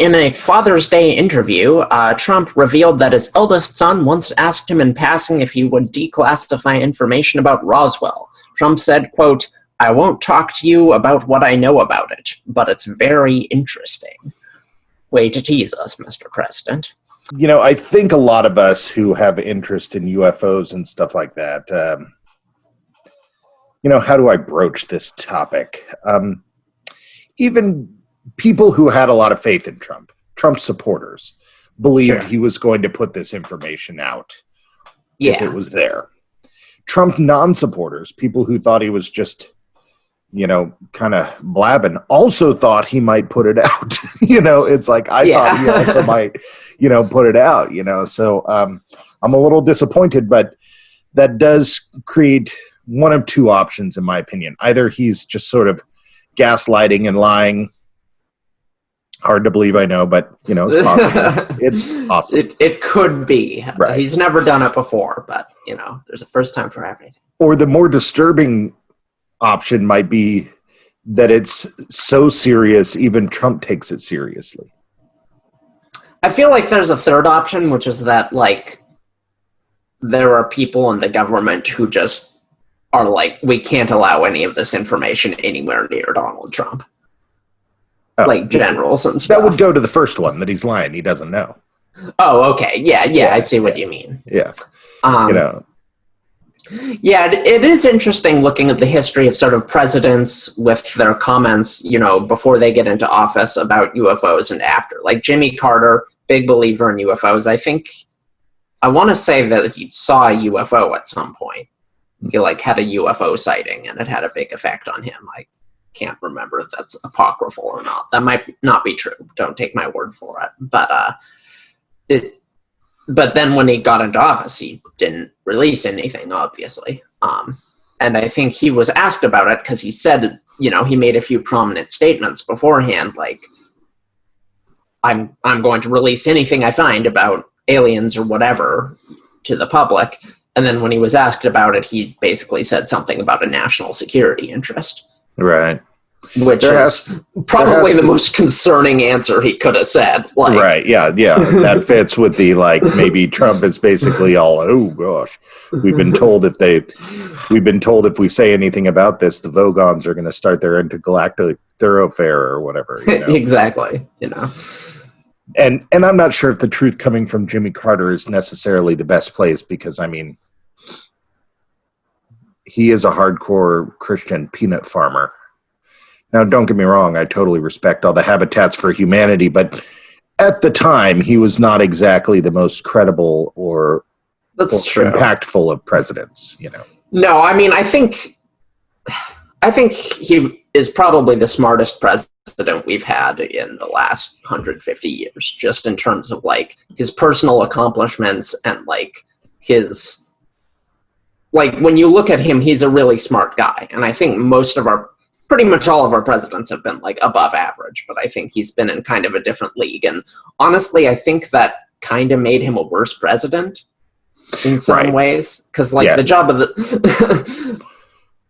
in a Father's Day interview, Trump revealed that his eldest son once asked him in passing if he would declassify information about Roswell. Trump said, quote, "I won't talk to you about what I know about it, but it's very interesting." Way to tease us, Mr. President. You know, I think a lot of us who have interest in UFOs and stuff like that, you know, how do I broach this topic? Even people who had a lot of faith in Trump supporters, believed he was going to put this information out if it was there. Trump non-supporters, people who thought he was just, you know, kind of blabbing, also thought he might put it out. You know, it's like, I thought he also might, you know, put it out, you know. So I'm a little disappointed, but that does create one of two options, in my opinion. Either he's just sort of gaslighting and lying. Hard to believe, I know, but, you know, it's possible. It's possible. It could be. Right. He's never done it before, but, you know, there's a first time for everything. Or the more disturbing option might be that it's so serious, even Trump takes it seriously. I feel like there's a third option, which is that, like, there are people in the government who just are like, we can't allow any of this information anywhere near Donald Trump. Like generals and stuff. That would go to the first one, that he's lying, he doesn't know. Oh, okay. Yeah, I see what you mean. Yeah. You know. Yeah, it is interesting looking at the history of sort of presidents with their comments, you know, before they get into office about UFOs and after. Like Jimmy Carter, big believer in UFOs. I want to say that he saw a UFO at some point. He like had a UFO sighting and it had a big effect on him. I can't remember if that's apocryphal or not. That might not be true. Don't take my word for it. But then when he got into office, he didn't release anything, obviously. And I think he was asked about it because he said, you know, he made a few prominent statements beforehand, like, I'm going to release anything I find about aliens or whatever to the public. And then when he was asked about it, he basically said something about a national security interest. Right. Which is probably the most concerning answer he could have said. Like, right, yeah. That fits with the, like, maybe Trump is basically all, oh gosh, we've been told if we say anything about this, the Vogons are going to start their intergalactic thoroughfare or whatever. You know? Exactly, you know. And I'm not sure if the truth coming from Jimmy Carter is necessarily the best place, because, I mean, he is a hardcore Christian peanut farmer. Now, don't get me wrong, I totally respect all the Habitats for Humanity, but at the time, he was not exactly the most credible or impactful of presidents, you know. No, I mean, I think he is probably the smartest president we've had in the last 150 years, just in terms of, like, his personal accomplishments and, like, his... Like, when you look at him, he's a really smart guy, and I think pretty much all of our presidents have been, like, above average, but I think he's been in kind of a different league. And honestly, I think that kind of made him a worse president in some ways. Because, like, the job of the...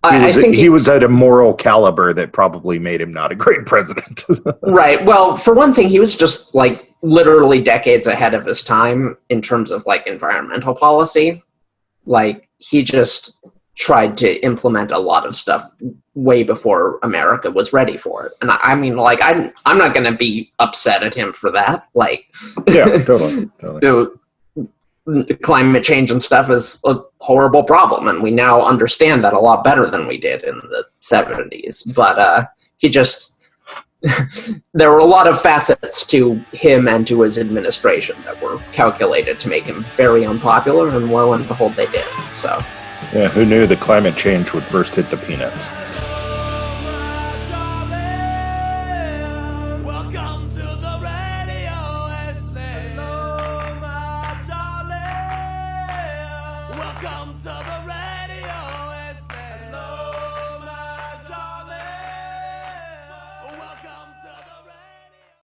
I think he was at a moral caliber that probably made him not a great president. Right. Well, for one thing, he was just, like, literally decades ahead of his time in terms of, like, environmental policy. Like, he just tried to implement a lot of stuff way before America was ready for it. And I mean, like, I'm not going to be upset at him for that. Like, yeah, totally. You know, climate change and stuff is a horrible problem, and we now understand that a lot better than we did in the 70s. But he just... there were a lot of facets to him and to his administration that were calculated to make him very unpopular, and lo and behold, they did. So, yeah, who knew that climate change would first hit the peanuts?